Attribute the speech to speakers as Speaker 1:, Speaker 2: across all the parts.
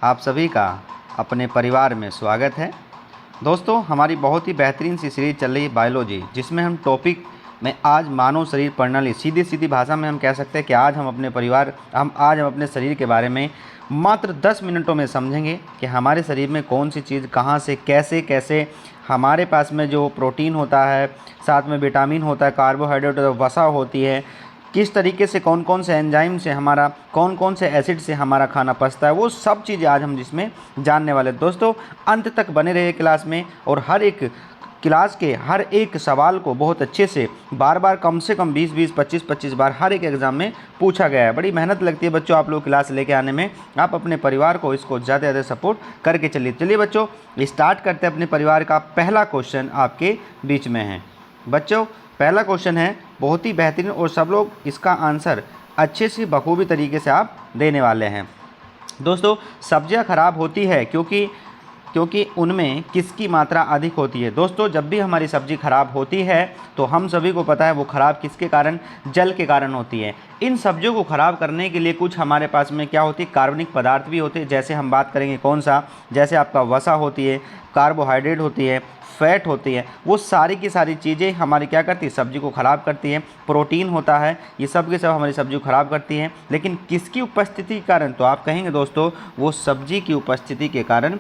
Speaker 1: आप सभी का अपने परिवार में स्वागत है। दोस्तों, हमारी बहुत ही बेहतरीन सी सीरीज चल रही है बायोलॉजी, जिसमें हम टॉपिक में आज मानव शरीर प्रणाली, सीधी सीधी भाषा में हम कह सकते हैं कि आज हम अपने शरीर के बारे में मात्र 10 मिनटों में समझेंगे कि हमारे शरीर में कौन सी चीज़ कहाँ से कैसे कैसे हमारे पास में जो प्रोटीन होता है, साथ में विटामिन होता है, कार्बोहाइड्रेट और वसा होती है, किस तरीके से कौन कौन से एंजाइम से हमारा, कौन कौन से एसिड से हमारा खाना पचता है, वो सब चीज़ें आज हम जिसमें जानने वाले हैं। दोस्तों, अंत तक बने रहिए क्लास में, और हर एक क्लास के हर एक सवाल को बहुत अच्छे से बार बार कम से कम 20-20, 25-25 बार हर एक एग्ज़ाम में पूछा गया है। बड़ी मेहनत लगती है बच्चों आप लोग क्लास लेके आने में। आप अपने परिवार को इसको ज़्यादा से ज़्यादा सपोर्ट करके चलिए बच्चों, स्टार्ट करते हैं। अपने परिवार का पहला क्वेश्चन आपके बीच में है। बच्चों, पहला क्वेश्चन है बहुत ही बेहतरीन, और सब लोग इसका आंसर अच्छे से बखूबी तरीके से आप देने वाले हैं। दोस्तों, सब्जियां खराब होती है क्योंकि उनमें किसकी मात्रा अधिक होती है। दोस्तों, जब भी हमारी सब्जी खराब होती है तो हम सभी को पता है वो खराब किसके कारण, जल के कारण होती है। इन सब्जियों को खराब करने के लिए कुछ हमारे पास में क्या होती है, कार्बनिक पदार्थ भी होते हैं। जैसे हम बात करेंगे कौन सा, जैसे आपका वसा होती है, कार्बोहाइड्रेट होती है, फैट होती है। वो सारी की सारी चीज़ें हमारी क्या करती है, सब्जी को ख़राब करती हैं। प्रोटीन होता है, ये सब के सब हमारी सब्जी को ख़राब करती हैं। लेकिन किसकी उपस्थिति के कारण, तो आप कहेंगे दोस्तों वो सब्जी की उपस्थिति के कारण,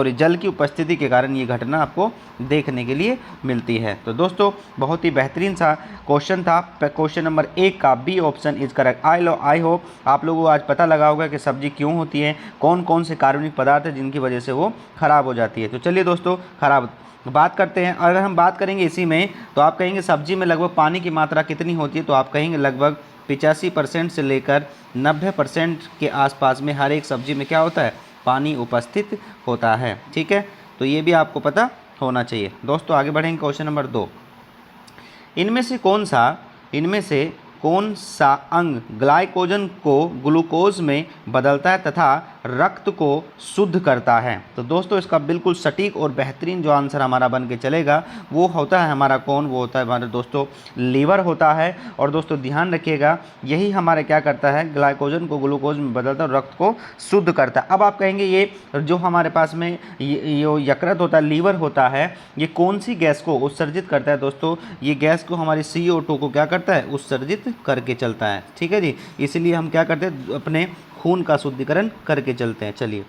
Speaker 1: जल की उपस्थिति के कारण ये घटना आपको देखने के लिए मिलती है। तो दोस्तों, बहुत ही बेहतरीन सा क्वेश्चन था। क्वेश्चन नंबर 1 का B option is correct. I hope आप लोगों को आज पता लगा होगा कि सब्जी क्यों होती है, कौन कौन से कार्बनिक पदार्थ हैं जिनकी वजह से वो ख़राब हो जाती है। तो चलिए दोस्तों, बात करते हैं। अगर हम बात करेंगे इसी में, तो आप कहेंगे सब्जी में लगभग पानी की मात्रा कितनी होती है, तो आप कहेंगे लगभग 85% से लेकर 90% के आसपास में हर एक सब्जी में क्या होता है, पानी उपस्थित होता है। ठीक है, तो ये भी आपको पता होना चाहिए। दोस्तों, आगे बढ़ेंगे। क्वेश्चन नंबर 2, इनमें से कौन सा अंग ग्लाइकोजन को ग्लूकोज में बदलता है तथा रक्त को शुद्ध करता है। तो दोस्तों, इसका बिल्कुल सटीक और बेहतरीन जो आंसर हमारा बन के चलेगा वो होता है हमारा कौन, वो होता है हमारे दोस्तों लीवर होता है। और दोस्तों ध्यान रखिएगा, यही हमारे क्या करता है, ग्लाइकोजन को ग्लूकोज में बदलता है और रक्त को शुद्ध करता है। अब आप कहेंगे ये जो हमारे पास में ये यकृत होता है, लीवर होता है, ये कौन सी गैस को उत्सर्जित करता है। दोस्तों, ये गैस को हमारी CO2 को क्या करता है, उत्सर्जित करके चलता है। ठीक है जी, इसलिए हम क्या करते हैं, अपने खून का शुद्धिकरण करके चलते हैं। चलिए,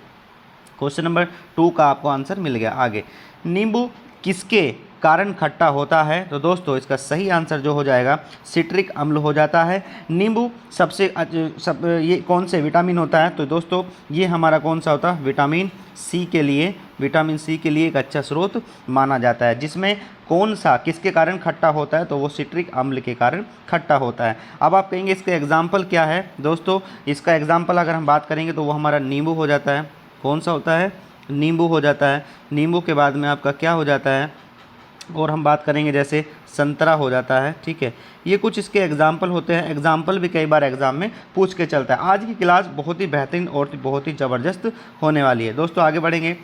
Speaker 1: क्वेश्चन नंबर 2 का आपको आंसर मिल गया। आगे, नींबू किसके कारण खट्टा होता है। तो दोस्तों, इसका सही आंसर जो हो जाएगा सिट्रिक अम्ल हो जाता है। नींबू ये कौन से विटामिन होता है, तो दोस्तों ये हमारा कौन सा होता है, विटामिन सी के लिए एक अच्छा स्रोत माना जाता है। जिसमें कौन सा किसके कारण खट्टा होता है, तो वो सिट्रिक अम्ल के कारण खट्टा होता है। अब आप कहेंगे इसका एग्जाम्पल क्या है। दोस्तों, इसका एग्जाम्पल अगर हम बात करेंगे तो वो हमारा नींबू हो जाता है। कौन सा होता है, नींबू हो जाता है। नींबू के बाद में आपका क्या हो जाता है, और हम बात करेंगे जैसे संतरा हो जाता है। ठीक है, ये कुछ इसके एग्जाम्पल होते हैं। एग्जाम्पल भी कई बार एग्जाम में पूछ के चलता है। आज की क्लास बहुत ही बेहतरीन और बहुत ही ज़बरदस्त होने वाली है। दोस्तों, आगे बढ़ेंगे।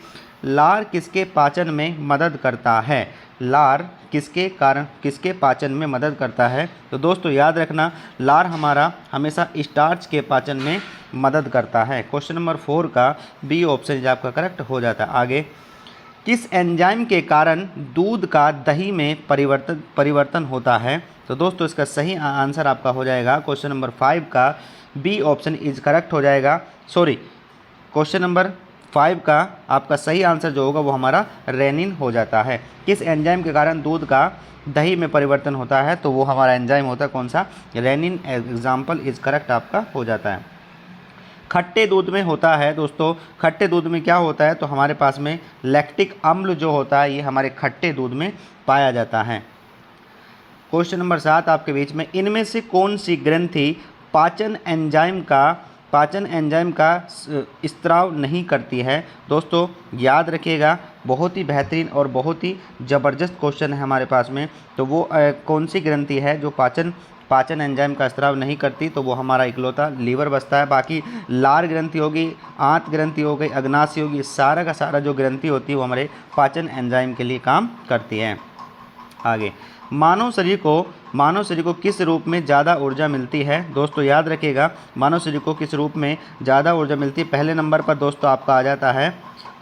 Speaker 1: लार किसके पाचन में मदद करता है। लार किसके पाचन में मदद करता है। तो दोस्तों याद रखना, लार हमारा हमेशा स्टार्च के पाचन में मदद करता है। क्वेश्चन नंबर 4 का बी ऑप्शन आपका करेक्ट हो जाता है। आगे, किस एंजाइम के कारण दूध का दही में परिवर्तन होता है। तो दोस्तों, इसका सही आंसर आपका हो जाएगा क्वेश्चन नंबर 5 का बी ऑप्शन इज करेक्ट हो जाएगा। क्वेश्चन नंबर 5 का आपका सही आंसर जो होगा वो हमारा रेनिन हो जाता है। किस एंजाइम के कारण दूध का दही में परिवर्तन होता है, तो वो हमारा एंजाइम होता है कौन सा, रेनिन। एग्जाम्पल इज करेक्ट आपका हो जाता है। खट्टे दूध में होता है। दोस्तों, खट्टे दूध में क्या होता है, तो हमारे पास में लैक्टिक अम्ल जो होता है ये हमारे खट्टे दूध में पाया जाता है। क्वेश्चन नंबर 7 आपके बीच में, इनमें से कौन सी ग्रंथि पाचन एंजाइम का स्त्राव नहीं करती है। दोस्तों याद रखिएगा, बहुत ही बेहतरीन और बहुत ही ज़बरदस्त क्वेश्चन है हमारे पास में। तो वो कौन सी ग्रंथि है जो पाचन एंजाइम का स्त्राव नहीं करती, तो वो हमारा इकलौता लीवर बचता है। बाकी लार ग्रंथि होगी, आंत ग्रंथि हो गई, अग्नाशय होगी, सारा का सारा जो ग्रंथि होती है वो हमारे पाचन एंजाइम के लिए काम करती है। आगे, मानव शरीर को किस रूप में ज़्यादा ऊर्जा मिलती है? दोस्तों याद रखिएगा, मानव शरीर को किस रूप में ज़्यादा ऊर्जा मिलती है? पहले नंबर पर दोस्तों आपका आ जाता है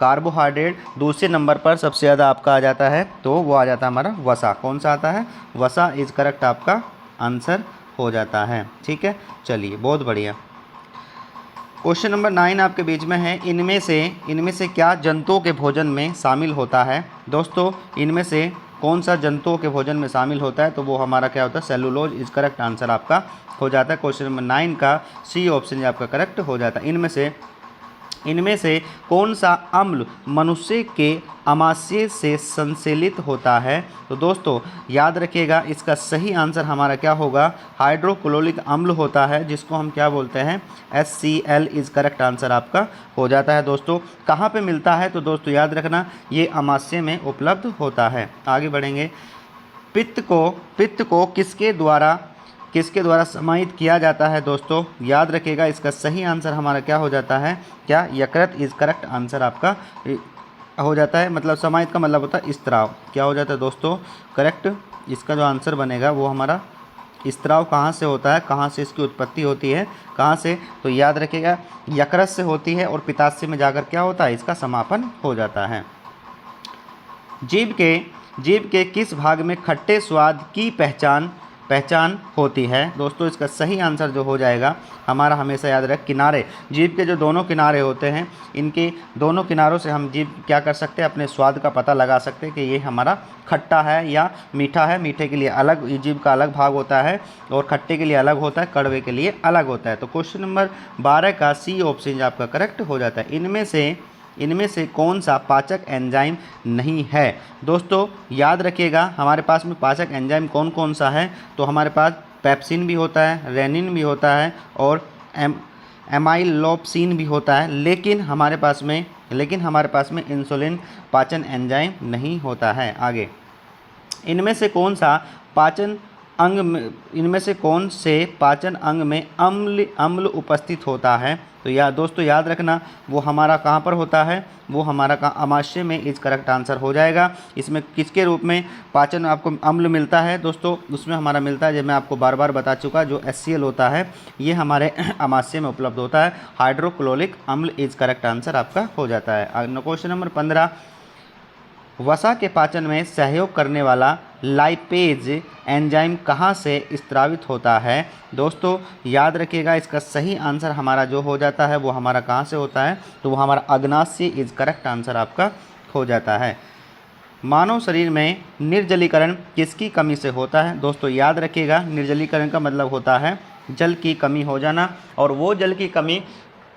Speaker 1: कार्बोहाइड्रेट, दूसरे नंबर पर सबसे ज़्यादा आपका आ जाता है तो वो आ जाता है हमारा वसा। कौन सा आता है? वसा इज़ करेक्ट आपका आंसर हो जाता है। ठीक है, चलिए बहुत बढ़िया। क्वेश्चन नंबर 9 आपके बीच में है, इनमें से क्या जंतुओं के भोजन में शामिल होता है? दोस्तों इनमें से कौन सा जंतुओं के भोजन में शामिल होता है? तो वो हमारा क्या होता है? सेलुलोज इज करेक्ट आंसर आपका हो जाता है। क्वेश्चन नंबर 9 का सी ऑप्शन आपका करेक्ट हो जाता है। इनमें से कौन सा अम्ल मनुष्य के आमाशय से संश्लेषित होता है? तो दोस्तों याद रखिएगा, इसका सही आंसर हमारा क्या होगा? हाइड्रोक्लोरिक अम्ल होता है, जिसको हम क्या बोलते हैं? HCl इज करेक्ट आंसर आपका हो जाता है। दोस्तों कहाँ पे मिलता है? तो दोस्तों याद रखना, ये आमाशय में उपलब्ध होता है। आगे बढ़ेंगे। पित्त को किसके द्वारा समाहित किया जाता है? दोस्तों याद रखिएगा, इसका सही आंसर हमारा क्या हो जाता है? क्या? यकृत इज करेक्ट आंसर आपका हो जाता है। मतलब समाहित का मतलब होता है स्त्राव। क्या हो जाता है दोस्तों? करेक्ट इसका जो आंसर बनेगा वो हमारा स्त्राव कहाँ से होता है? कहाँ से इसकी उत्पत्ति होती है? कहाँ से? तो याद रखिएगा, यकृत से होती है और पित्ताशय में जाकर क्या होता है? इसका समापन हो जाता है। जीभ के किस भाग में खट्टे स्वाद की पहचान होती है? दोस्तों इसका सही आंसर जो हो जाएगा हमारा, हमेशा याद रखें, किनारे, जीभ के जो दोनों किनारे होते हैं, इनके दोनों किनारों से हम जीभ क्या कर सकते हैं? अपने स्वाद का पता लगा सकते हैं कि ये हमारा खट्टा है या मीठा है। मीठे के लिए अलग जीभ का अलग भाग होता है और खट्टे के लिए अलग होता है, कड़वे के लिए अलग होता है। तो क्वेश्चन नंबर 12 का सी ऑप्शन आपका करेक्ट हो जाता है। इनमें से कौन सा पाचक एंजाइम नहीं है? दोस्तों याद रखिएगा, हमारे पास में पाचक एंजाइम कौन कौन सा है? तो हमारे पास पेप्सिन भी होता है, रेनिन भी होता है और एमाइलोप्सिन भी होता है, लेकिन हमारे पास में इंसुलिन पाचन एंजाइम नहीं होता है। आगे, इनमें से कौन से पाचन अंग में अम्ल उपस्थित होता है? तो दोस्तों याद रखना, वो हमारा कहाँ पर होता है? वो हमारा आमाशय में इज करेक्ट आंसर हो जाएगा। इसमें किसके रूप में पाचन आपको अम्ल मिलता है? दोस्तों उसमें हमारा मिलता है, जब मैं आपको बार बार बता चुका, जो HCl होता है ये हमारे आमाशय में उपलब्ध होता है। हाइड्रोक्लोरिक अम्ल इज करेक्ट आंसर आपका हो जाता है। क्वेश्चन नंबर 15, वसा के पाचन में सहयोग करने वाला लाइपेज एंजाइम कहाँ से स्त्रावित होता है? दोस्तों याद रखिएगा, इसका सही आंसर हमारा जो हो जाता है वो हमारा कहाँ से होता है? तो वो हमारा अग्नाशय इज करेक्ट आंसर आपका हो जाता है। मानव शरीर में निर्जलीकरण किसकी कमी से होता है? दोस्तों याद रखिएगा, निर्जलीकरण का मतलब होता है जल की कमी हो जाना, और वो जल की कमी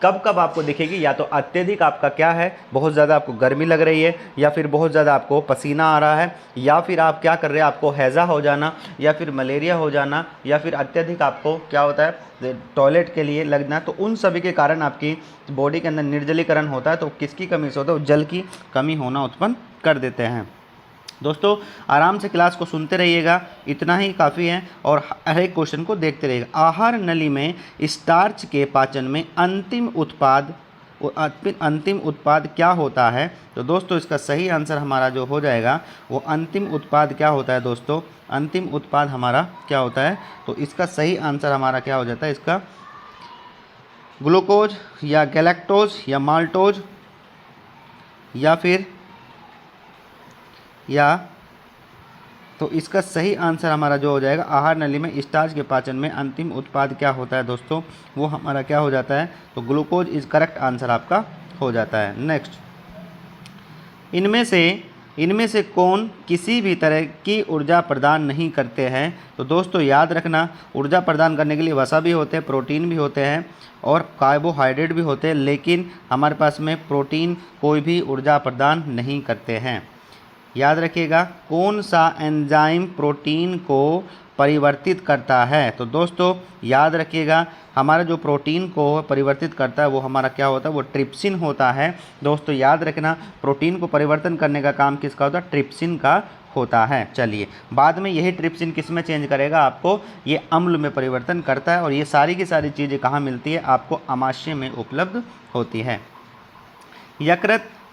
Speaker 1: कब कब आपको दिखेगी? या तो अत्यधिक आपका क्या है, बहुत ज़्यादा आपको गर्मी लग रही है, या फिर बहुत ज़्यादा आपको पसीना आ रहा है, या फिर आप क्या कर रहे हैं, आपको हैज़ा हो जाना, या फिर मलेरिया हो जाना, या फिर अत्यधिक आपको क्या होता है, टॉयलेट के लिए लगना। तो उन सभी के कारण आपकी बॉडी के अंदर निर्जलीकरण होता है। तो किसकी कमी से होता है? जल की कमी होना उत्पन्न कर देते हैं। दोस्तों आराम से क्लास को सुनते रहिएगा, इतना ही काफ़ी है, और हर एक क्वेश्चन को देखते रहिएगा। आहार नली में स्टार्च के पाचन में अंतिम उत्पाद क्या होता है? तो दोस्तों इसका सही आंसर हमारा जो हो जाएगा वो अंतिम उत्पाद क्या होता है? दोस्तों अंतिम उत्पाद हमारा क्या होता है? तो इसका सही आंसर हमारा क्या हो जाता है? इसका ग्लूकोज या गैलेक्टोज या माल्टोज तो इसका सही आंसर हमारा जो हो जाएगा, आहार नली में स्टार्च के पाचन में अंतिम उत्पाद क्या होता है? दोस्तों वो हमारा क्या हो जाता है? तो ग्लूकोज इज करेक्ट आंसर आपका हो जाता है। नेक्स्ट, इनमें से कौन किसी भी तरह की ऊर्जा प्रदान नहीं करते हैं? तो दोस्तों याद रखना, ऊर्जा प्रदान करने के लिए वसा भी होते हैं, प्रोटीन भी होते हैं और कार्बोहाइड्रेट भी होते हैं, लेकिन हमारे पास में प्रोटीन कोई भी ऊर्जा प्रदान नहीं करते हैं। याद रखिएगा, कौन सा एंजाइम प्रोटीन को परिवर्तित करता है? तो दोस्तों याद रखिएगा, हमारा जो प्रोटीन को परिवर्तित करता है वो हमारा क्या होता है? वो ट्रिप्सिन होता है। दोस्तों याद रखना, प्रोटीन को परिवर्तन करने का काम किसका होता है? ट्रिप्सिन का होता है। चलिए, बाद में यही ट्रिप्सिन किस में चेंज करेगा? आपको ये अम्ल में परिवर्तन करता है, और ये सारी की सारी चीज़ें कहाँ मिलती है? आपको आमाशय में उपलब्ध होती है।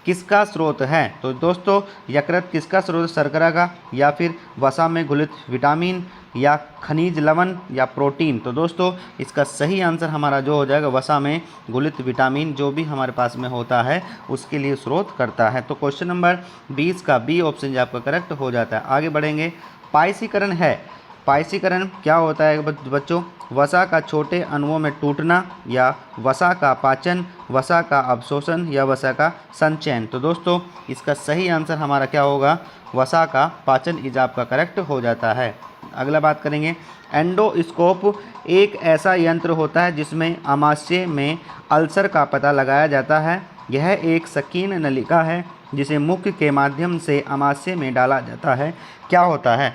Speaker 1: किसका स्रोत है? तो दोस्तों यकृत किसका स्रोत? शर्करा का, या फिर वसा में घुलित विटामिन, या खनिज लवण, या प्रोटीन? तो दोस्तों इसका सही आंसर हमारा जो हो जाएगा वसा में घुलित विटामिन, जो भी हमारे पास में होता है उसके लिए स्रोत करता है। तो क्वेश्चन नंबर 20 का बी ऑप्शन जो आपका करेक्ट हो जाता है। आगे बढ़ेंगे। पायसीकरण है, पायसीकरण क्या होता है बच्चों? वसा का छोटे अणुओं में टूटना, या वसा का पाचन, वसा का अवशोषण, या वसा का संचयन? तो दोस्तों इसका सही आंसर हमारा क्या होगा? वसा का पाचन इज आपका करेक्ट हो जाता है। अगला बात करेंगे। एंडोस्कोप एक ऐसा यंत्र होता है जिसमें आमाशय में अल्सर का पता लगाया जाता है। यह एक संकीर्ण नलिका है जिसे मुख के माध्यम से आमाशय में डाला जाता है। क्या होता है?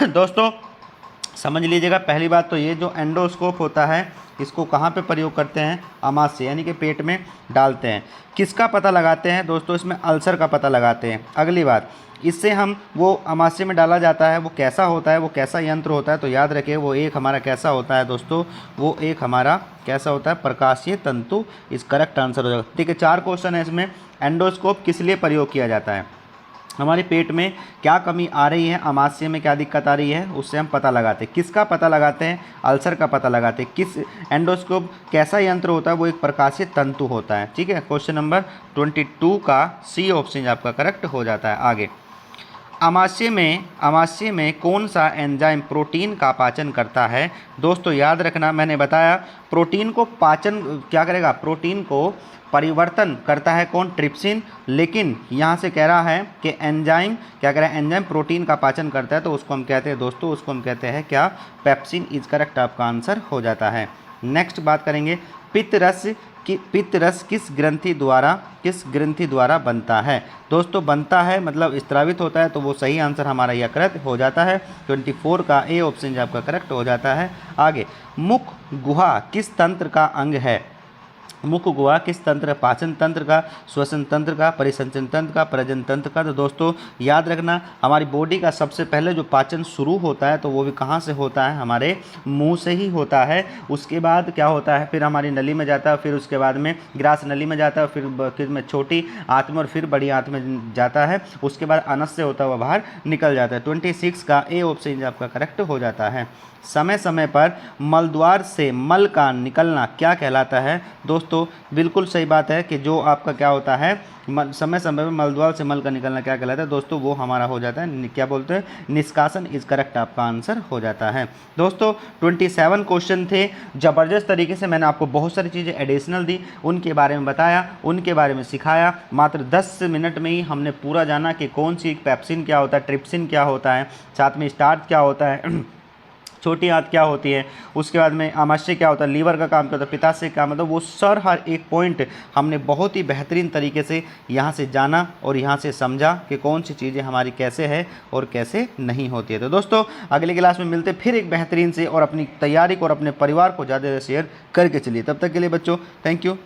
Speaker 1: दोस्तों समझ लीजिएगा, पहली बात तो ये जो एंडोस्कोप होता है इसको कहाँ पे प्रयोग करते हैं? आमाशय यानी कि पेट में डालते हैं। किसका पता लगाते हैं? दोस्तों इसमें अल्सर का पता लगाते हैं। अगली बात, इससे हम वो आमाशय में डाला जाता है, वो कैसा होता है, वो कैसा यंत्र होता है? तो याद रखिए वो एक हमारा कैसा होता है दोस्तों? वो एक हमारा कैसा होता है? प्रकाशीय तंतु इस करेक्ट आंसर हो जाएगा। ठीक है, 4 क्वेश्चन है इसमें। एंडोस्कोप किस लिए प्रयोग किया जाता है? हमारे पेट में क्या कमी आ रही है, आमाशय में क्या दिक्कत आ रही है, उससे हम पता लगाते हैं। किसका पता लगाते हैं? अल्सर का पता लगाते हैं। किस एंडोस्कोप कैसा यंत्र होता है? वो एक प्रकाशीय तंतु होता है। ठीक है, क्वेश्चन नंबर 22 का सी ऑप्शन आपका करेक्ट हो जाता है। आगे, आमाशय में कौन सा एंजाइम प्रोटीन का पाचन करता है? दोस्तों याद रखना, मैंने बताया प्रोटीन को पाचन क्या करेगा? प्रोटीन को परिवर्तन करता है कौन? ट्रिप्सिन। लेकिन यहाँ से कह रहा है कि एंजाइम क्या कह रहा है? एंजाइम प्रोटीन का पाचन करता है, तो उसको हम कहते हैं दोस्तों, उसको हम कहते हैं क्या? पेप्सिन इज करेक्ट आपका आंसर हो जाता है। नेक्स्ट बात करेंगे। पित्त रस किस ग्रंथि द्वारा बनता है? दोस्तों बनता है मतलब स्त्रावित होता है, तो वो सही आंसर हमारा यकृत हो जाता है। 24 का ए ऑप्शन आपका करेक्ट हो जाता है। आगे, मुख गुहा किस तंत्र का अंग है? मुख गुहा किस तंत्र? पाचन तंत्र का, श्वसन तंत्र का, परिसंचन तंत्र का, प्रजनन तंत्र का? तो दोस्तों याद रखना, हमारी बॉडी का सबसे पहले जो पाचन शुरू होता है तो वो भी कहाँ से होता है? हमारे मुंह से ही होता है। उसके बाद क्या होता है? फिर हमारी नली में जाता है, फिर उसके बाद में ग्रास नली में जाता है, फिर में छोटी आंत में, और फिर बड़ी आंत में जाता है। उसके बाद अनस से होता हुआ बाहर निकल जाता है। 26 का ए ऑप्शन आपका करेक्ट हो जाता है। समय समय पर मलद्वार से मल का निकलना क्या कहलाता है? दोस्तों बिल्कुल सही बात है कि जो आपका क्या होता है, समय समय पर मलद्वार से मल का निकलना क्या कहलाता है? दोस्तों वो हमारा हो जाता है, क्या बोलते हैं? निष्कासन इज करेक्ट आपका आंसर हो जाता है। दोस्तों 27 क्वेश्चन थे। ज़बरदस्त तरीके से मैंने आपको बहुत सारी चीज़ें एडिशनल दी, उनके बारे में बताया, उनके बारे में सिखाया। मात्र 10 मिनट में ही हमने पूरा जाना कि कौन सी पेप्सिन क्या होता है, ट्रिप्सिन क्या होता है, साथ में स्टार्च क्या होता है, छोटी आंत क्या होती है, उसके बाद में आमाशय क्या होता है, लीवर का काम क्या होता है, पित्ताशय का, मतलब वो हर एक पॉइंट हमने बहुत ही बेहतरीन तरीके से यहाँ से जाना और यहाँ से समझा कि कौन सी चीज़ें हमारी कैसे है और कैसे नहीं होती है। तो दोस्तों अगले क्लास में मिलते फिर एक बेहतरीन से, और अपनी तैयारी को और अपने परिवार को ज़्यादा शेयर करके चलिए। तब तक के लिए बच्चों थैंक यू।